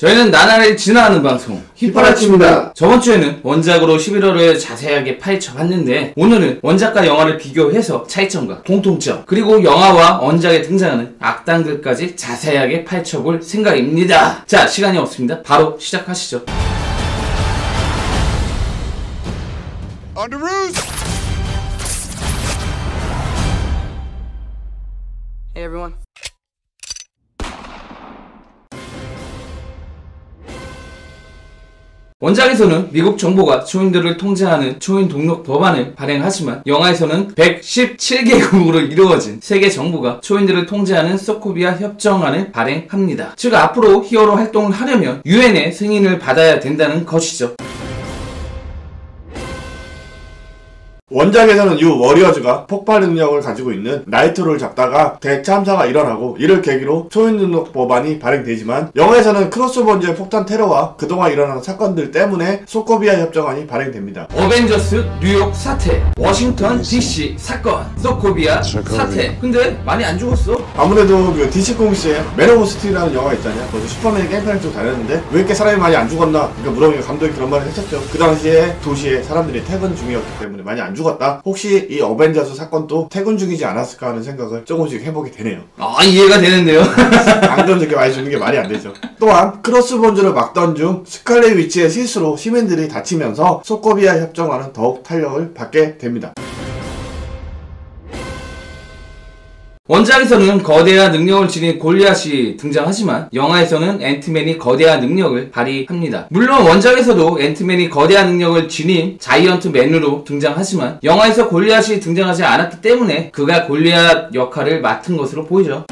저희는 나날이 지나가는 방송 휘파라치입니다. 저번주에는 원작으로 11화를 자세하게 파헤쳐봤는데 오늘은 원작과 영화를 비교해서 차이점과 공통점 그리고 영화와 원작에 등장하는 악당들까지 자세하게 파헤쳐볼 생각입니다. 자, 시간이 없습니다. 바로 시작하시죠. On the roof! Hey everyone. 원작에서는 미국 정부가 초인들을 통제하는 초인 등록 법안을 발행하지만 영화에서는 117개국으로 이루어진 세계 정부가 초인들을 통제하는 소코비아 협정안을 발행합니다. 즉 앞으로 히어로 활동을 하려면 유엔의 승인을 받아야 된다는 것이죠. 원작에서는 유 워리어즈가 폭발 능력을 가지고 있는 나이트로를 잡다가 대참사가 일어나고 이를 계기로 초인 등록 법안이 발행되지만 영화에서는 크로스본즈의 폭탄 테러와 그동안 일어난 사건들 때문에 소코비아 협정안이 발행됩니다. 어벤져스 뉴욕 사태, 워싱턴 DC 사건, 소코비아 사태. 근데 많이 안 죽었어. 아무래도 그 DC 코믹스의 맨 오브 스틸이라는 영화 있잖아요. 거기서 슈퍼맨이 깽판을 좀 다녔는데 왜 이렇게 사람이 많이 안 죽었나? 그러니까 물어보니까 감독이 그런 말을 했었죠. 그 당시에 도시에 사람들이 퇴근 중이었기 때문에 많이 안 죽었다. 혹시 이 어벤져스 사건도 퇴근 중이지 않았을까 하는 생각을 조금씩 해보게 되네요. 아, 이해가 되는데요. 안 그럼 저렇게 많이 죽는 게 말이 안 되죠. 또한 크로스본즈를 막던 중 스칼렛 위치의 실수로 시민들이 다치면서 소코비아 협정안은 더욱 탄력을 받게 됩니다. 원작에서는 거대한 능력을 지닌 골리앗이 등장하지만 영화에서는 앤트맨이 거대한 능력을 발휘합니다. 물론 원작에서도 앤트맨이 거대한 능력을 지닌 자이언트맨으로 등장하지만 영화에서 골리앗이 등장하지 않았기 때문에 그가 골리앗 역할을 맡은 것으로 보이죠.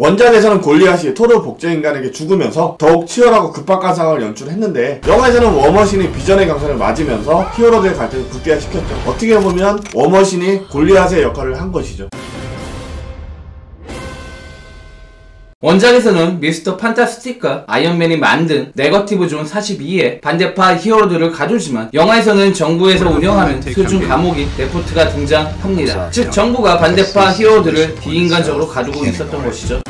원작에서는 골리앗이 토르 복제인간에게 죽으면서 더욱 치열하고 급박한 상황을 연출했는데 영화에서는 워머신이 비전의 강선을 맞으면서 히어로들의 갈등을 극대화시켰죠. 어떻게 보면 워머신이 골리앗의 역할을 한 것이죠. 원작에서는 미스터 판타스틱과 아이언맨이 만든 네거티브 존 42의 반대파 히어로들을 가두지만 영화에서는 정부에서 운영하는 수중 감옥인 레포트가 등장합니다. 즉 정부가 반대파 히어로들을 비인간적으로 가두고 있었던 것이죠.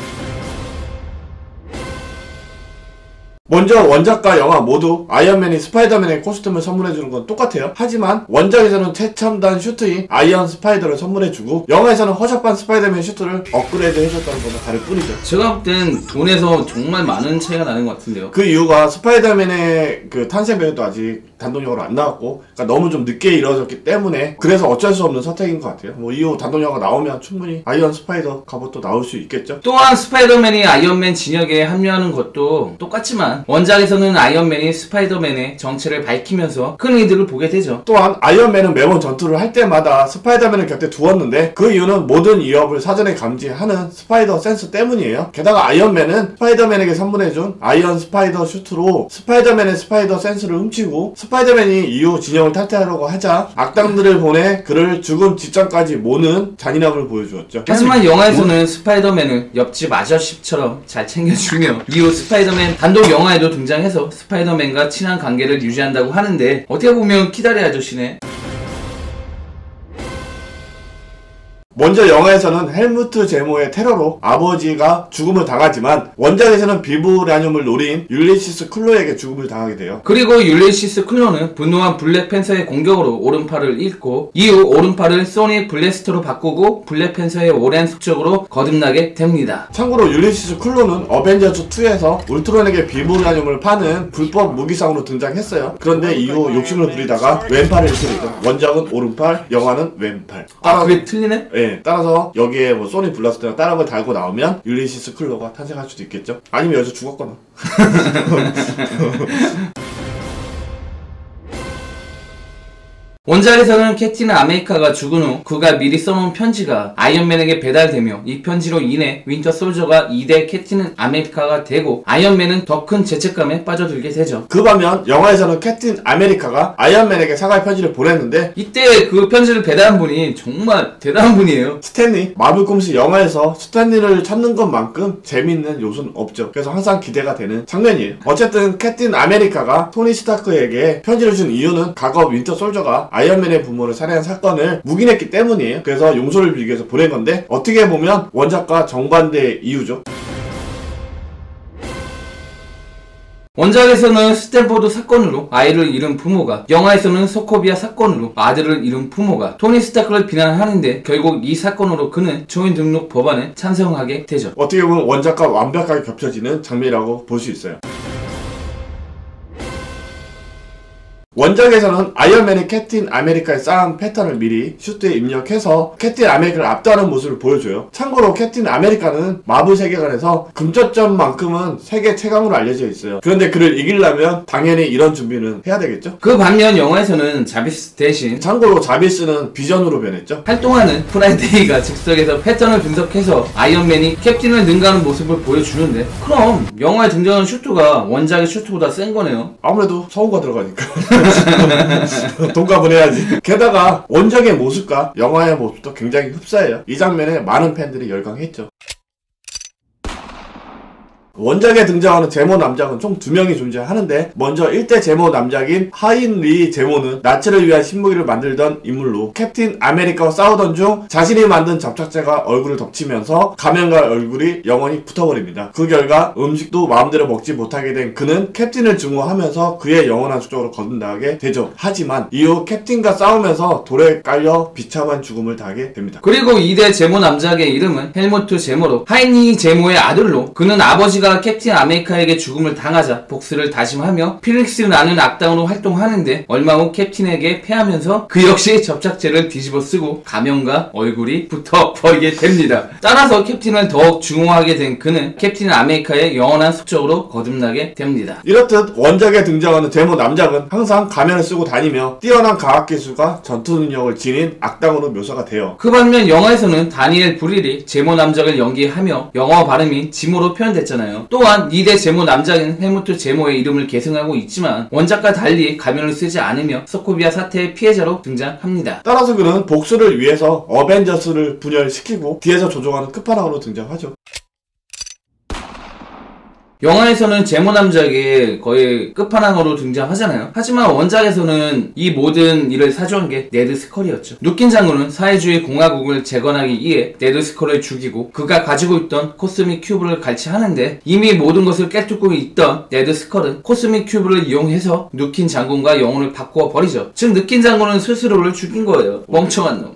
먼저 원작과 영화 모두 아이언맨이 스파이더맨의 코스튬을 선물해주는 건 똑같아요. 하지만 원작에서는 최첨단 슈트인 아이언 스파이더를 선물해주고 영화에서는 허접한 스파이더맨 슈트를 업그레이드 해줬다는 것은 다를 뿐이죠. 제가 볼 땐 돈에서 정말 많은 차이가 나는 것 같은데요. 그 이유가 스파이더맨의 그 탄생 배우도 아직 단독영화로 안 나왔고 그러니까 너무 좀 늦게 이루어졌기 때문에 그래서 어쩔 수 없는 선택인 것 같아요. 뭐 이후 단독영화가 나오면 충분히 아이언 스파이더 갑옷도 나올 수 있겠죠. 또한 스파이더맨이 아이언맨 진영에 합류하는 것도 똑같지만 원작에서는 아이언맨이 스파이더맨의 정체를 밝히면서 큰 이득을 보게 되죠. 또한 아이언맨은 매번 전투를 할 때마다 스파이더맨을 곁에 두었는데 그 이유는 모든 위협을 사전에 감지하는 스파이더 센스 때문이에요. 게다가 아이언맨은 스파이더맨에게 선물해준 아이언 스파이더 슈트로 스파이더맨의 스파이더 센스를 훔치고 스파이더맨이 이후 진영을 탈퇴하려고 하자 악당들을 보내 그를 죽음 직전까지 모는 잔인함을 보여주었죠. 하지만 영화에서는 스파이더맨을 옆집 아저씨처럼 잘 챙겨주며 이후 스파이더맨 단독 영화에도 등장해서 스파이더맨과 친한 관계를 유지한다고 하는데 어떻게 보면 키다리 아저씨네. 먼저 영화에서는 헬무트 제모의 테러로 아버지가 죽음을 당하지만 원작에서는 비브라늄을 노린 율리시스 클로에게 죽음을 당하게 돼요. 그리고 율리시스 클로는 분노한 블랙팬서의 공격으로 오른팔을 잃고 이후 오른팔을 소닉 블래스터로 바꾸고 블랙팬서의 오랜 숙적으로 거듭나게 됩니다. 참고로 율리시스 클로는 어벤져스 2에서 울트론에게 비브라늄을 파는 불법 무기상으로 등장했어요. 그런데 이후 욕심을 부리다가 왼팔을 잃게 되죠. 원작은 오른팔, 영화는 왼팔. 아, 그게 틀리네? 네. 따라서 여기에 뭐 소닉 블라스터나 다른 걸 달고 나오면 율리시스 클로가 탄생할 수도 있겠죠. 아니면 여기서 죽었거나. 원작에서는 캡틴 아메리카가 죽은 후 그가 미리 써놓은 편지가 아이언맨에게 배달되며 이 편지로 인해 윈터 솔저가 2대 캡틴 아메리카가 되고 아이언맨은 더 큰 죄책감에 빠져들게 되죠. 그 반면 영화에서는 캡틴 아메리카가 아이언맨에게 사과의 편지를 보냈는데 이때 그 편지를 배달한 분이 정말 대단한 분이에요. 스탠리. 마블 코믹스 영화에서 스탠리를 찾는 것만큼 재밌는 요소는 없죠. 그래서 항상 기대가 되는 장면이에요. 어쨌든 캡틴 아메리카가 토니 스타크에게 편지를 준 이유는 과거 윈터 솔저가 아이언맨의 부모를 살해한 사건을 묵인했기 때문이에요. 그래서 용서를 빌기 위해서 보낸 건데 어떻게 보면 원작과 정반대의 이유죠. 원작에서는 스탠포드 사건으로 아이를 잃은 부모가, 영화에서는 소코비아 사건으로 아들을 잃은 부모가 토니 스타크를 비난하는데 결국 이 사건으로 그는 초인 등록 법안에 찬성하게 되죠. 어떻게 보면 원작과 완벽하게 겹쳐지는 장면이라고 볼 수 있어요. 원작에서는 아이언맨이 캡틴 아메리카의 싸움 패턴을 미리 슈트에 입력해서 캡틴 아메리카를 압도하는 모습을 보여줘요. 참고로 캡틴 아메리카는 마블 세계관에서 금초점만큼은 세계 최강으로 알려져 있어요. 그런데 그를 이기려면 당연히 이런 준비는 해야 되겠죠. 그 반면 영화에서는 자비스 대신 참고로 자비스는 비전으로 변했죠. 활동하는 프라이데이가 즉석에서 패턴을 분석해서 아이언맨이 캡틴을 능가하는 모습을 보여주는데, 그럼 영화에 등장하는 슈트가 원작의 슈트보다 센 거네요. 아무래도 서우가 들어가니까 동갑을 해야지. 게다가 원작의 모습과 영화의 모습도 굉장히 흡사해요. 이 장면에 많은 팬들이 열광했죠. 원작에 등장하는 제모 남작은 총 2명이 존재하는데, 먼저 1대 제모 남작인 하인리 제모는 나치를 위한 신무기를 만들던 인물로 캡틴 아메리카와 싸우던 중 자신이 만든 접착제가 얼굴을 덮치면서 가면과 얼굴이 영원히 붙어버립니다. 그 결과 음식도 마음대로 먹지 못하게 된 그는 캡틴을 증오하면서 그의 영원한 숙적으로 거듭나게 되죠. 하지만 이후 캡틴과 싸우면서 돌에 깔려 비참한 죽음을 당하게 됩니다. 그리고 2대 제모 남작의 이름은 헬무트 제모로, 하인리 제모의 아들로, 그는 아버지가 캡틴 아메리카에게 죽음을 당하자 복수를 다짐하며 피닉스라는 악당으로 활동하는데, 얼마 후 캡틴에게 패하면서 그 역시 접착제를 뒤집어 쓰고 가면과 얼굴이 붙어버리게 됩니다. 따라서 캡틴을 더욱 증오하게 된 그는 캡틴 아메리카의 영원한 숙적으로 거듭나게 됩니다. 이렇듯 원작에 등장하는 제모 남작은 항상 가면을 쓰고 다니며 뛰어난 과학기술과 전투 능력을 지닌 악당으로 묘사가 돼요. 그 반면 영화에서는 다니엘 브릴이 제모 남작을 연기하며 영어 발음이 지모로 표현됐잖아요. 또한 2대 제모 남작인 헬무트 제모의 이름을 계승하고 있지만 원작과 달리 가면을 쓰지 않으며 소코비아 사태의 피해자로 등장합니다. 따라서 그는 복수를 위해서 어벤져스를 분열시키고 뒤에서 조종하는 끝판왕으로 등장하죠. 영화에서는 제모 남작이 거의 끝판왕으로 등장하잖아요. 하지만 원작에서는 이 모든 일을 사주한 게 네드 스컬이었죠. 누킨 장군은 사회주의 공화국을 재건하기 위해 네드 스컬을 죽이고 그가 가지고 있던 코스믹 큐브를 갈취하는데, 이미 모든 것을 깨뚫고 있던 네드 스컬은 코스믹 큐브를 이용해서 누킨 장군과 영혼을 바꾸어 버리죠. 즉 누킨 장군은 스스로를 죽인 거예요. 멍청한 놈.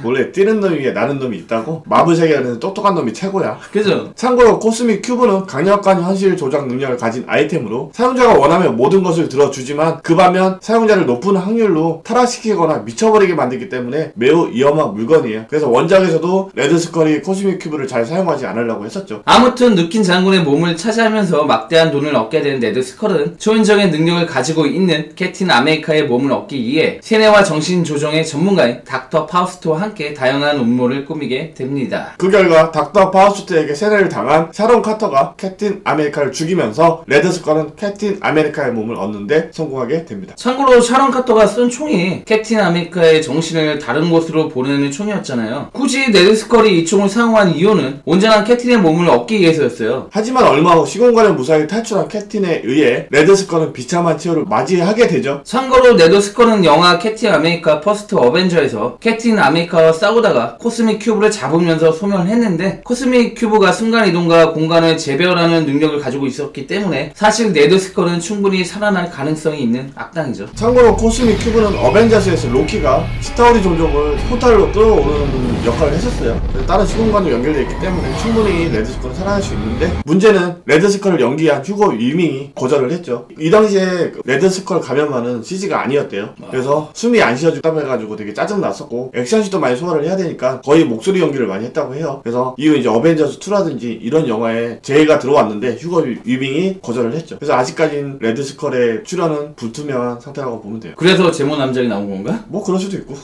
원래 뛰는 놈 위에 나는 놈이 있다고? 마블 세계에는 똑똑한 놈이 최고야. 그죠? 참고로 코스믹 큐브는 강력한 현실 조작 능력을 가진 아이템으로 사용자가 원하면 모든 것을 들어주지만, 그 반면 사용자를 높은 확률로 타락시키거나 미쳐버리게 만들기 때문에 매우 위험한 물건이에요. 그래서 원작에서도 레드 스컬이 코스믹 큐브를 잘 사용하지 않으려고 했었죠. 아무튼 누킨 장군의 몸을 차지하면서 막대한 돈을 얻게 된 네드 스컬은 초인적인 능력을 가지고 있는 캡틴 아메리카의 몸을 얻기 위해 세뇌와 정신 조정의 전문가인 닥터 파우스트와 함께 다양한 음모를 꾸미게 됩니다. 그 결과 닥터 파우스트에게 세뇌를 당한 샤론 카터가 캡틴 아메리카를 죽이면서 레드 스컬은 캡틴 아메리카의 몸을 얻는데 성공하게 됩니다. 참고로 샤론 카터가 쓴 총이 캡틴 아메리카의 정신을 다른 곳으로 보내는 총이었잖아요. 굳이 네드 스컬이 이 총을 사용한 이유는 온전한 캡틴의 몸을 얻기 위해서였어요. 하지만 얼마 후 시공간을 무사히 탈출한 캡틴에 의해 레드 스컬은 비참한 치료를 맞이하게 되죠. 참고로 네드 스컬은 영화 캡틴 아메리카 퍼스트 어벤져에서 캡틴 아메리카와 싸우다가 코스믹 큐브를 잡으면서 소멸했는데, 코스믹 큐브가 순간이동과 공간을 재배열하는 능력을 가지고 있었기 때문에 사실 네드 스컬은 충분히 살아날 가능성이 있는 악당이죠. 참고로 코스믹 큐브는 어벤져스에서 로키가 스타오리 종족을 포탈로 끌어오는 역할을 했었어요. 다른 시공간도 연결되어 있기 때문에 충분히 레드 스컬은 살아날 수 있는데, 문제는 레드 스컬을 연기한 휴거 위밍이 거절을 했죠. 이 당시에 레드 스컬 가면만은 CG가 아니었대요. 그래서 숨이 안 쉬어지다고 해가지고 되게 짜증났었고, 액션씬도 많이 소화를 해야 되니까 거의 목소리 연기를 많이 했다고 해요. 그래서 이후 이제 어벤져스 2라든지 이런 영화에 제의가 들어왔는데 휴거 위빙이 거절을 했죠. 그래서 아직까지는 레드 스컬의 출연은 불투명한 상태라고 보면 돼요. 그래서 제모 남작이 나온 건가? 뭐 그럴 수도 있고.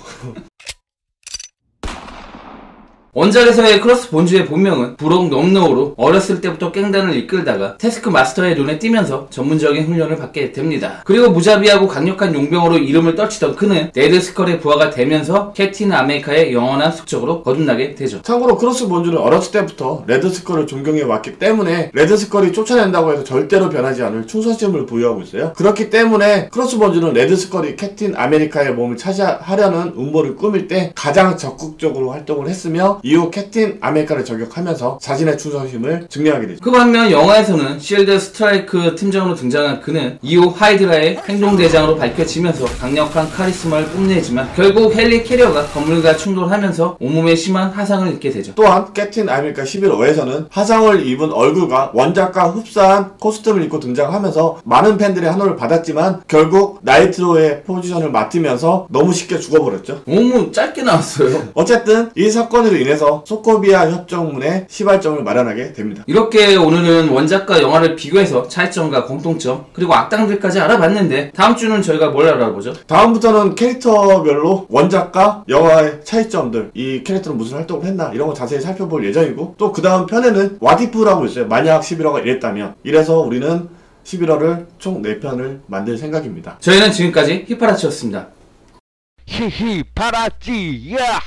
원작에서의 크로스 본주의 본명은 브록 넘노우로 어렸을 때부터 깽단을 이끌다가 태스크 마스터의 눈에 띄면서 전문적인 훈련을 받게 됩니다. 그리고 무자비하고 강력한 용병으로 이름을 떨치던 그는 레드 스컬의 부하가 되면서 캡틴 아메리카의 영원한 숙적으로 거듭나게 되죠. 참고로 크로스 본주는 어렸을 때부터 레드 스컬을 존경해 왔기 때문에 레드 스컬이 쫓아낸다고 해서 절대로 변하지 않을 충성심을 보유하고 있어요. 그렇기 때문에 크로스 본주는 레드 스컬이 캡틴 아메리카의 몸을 차지하려는 음모를 꾸밀 때 가장 적극적으로 활동을 했으며, 이후 캡틴 아메리카를 저격하면서 자신의 충성심을 증명하게 되죠. 그 반면 영화에서는 실드 스트라이크 팀장으로 등장한 그는 이후 하이드라의 행동대장으로 밝혀지면서 강력한 카리스마를 뽐내지만 결국 헨리 캐리어가 건물과 충돌하면서 온몸에 심한 화상을 입게 되죠. 또한 캡틴 아메리카 11호에서는 화상을 입은 얼굴과 원작과 흡사한 코스튬을 입고 등장하면서 많은 팬들의 환호를 받았지만 결국 나이트로의 포지션을 맡으면서 너무 쉽게 죽어버렸죠. 너무 짧게 나왔어요. 어쨌든 이 사건으로 인해서 소코비아 협정문에 시발점을 마련하게 됩니다. 이렇게 오늘은 원작과 영화를 비교해서 차이점과 공통점 그리고 악당들까지 알아봤는데 다음 주는 저희가 뭘 알아보죠? 다음부터는 캐릭터별로 원작과 영화의 차이점들, 이 캐릭터는 무슨 활동을 했나 이런 거 자세히 살펴볼 예정이고, 또 그 다음 편에는 와디프라고 있어요. 만약 11호가 이랬다면. 이래서 우리는 11호를 총 4편을 만들 생각입니다. 저희는 지금까지 히파라치였습니다. 히히 파라찌 야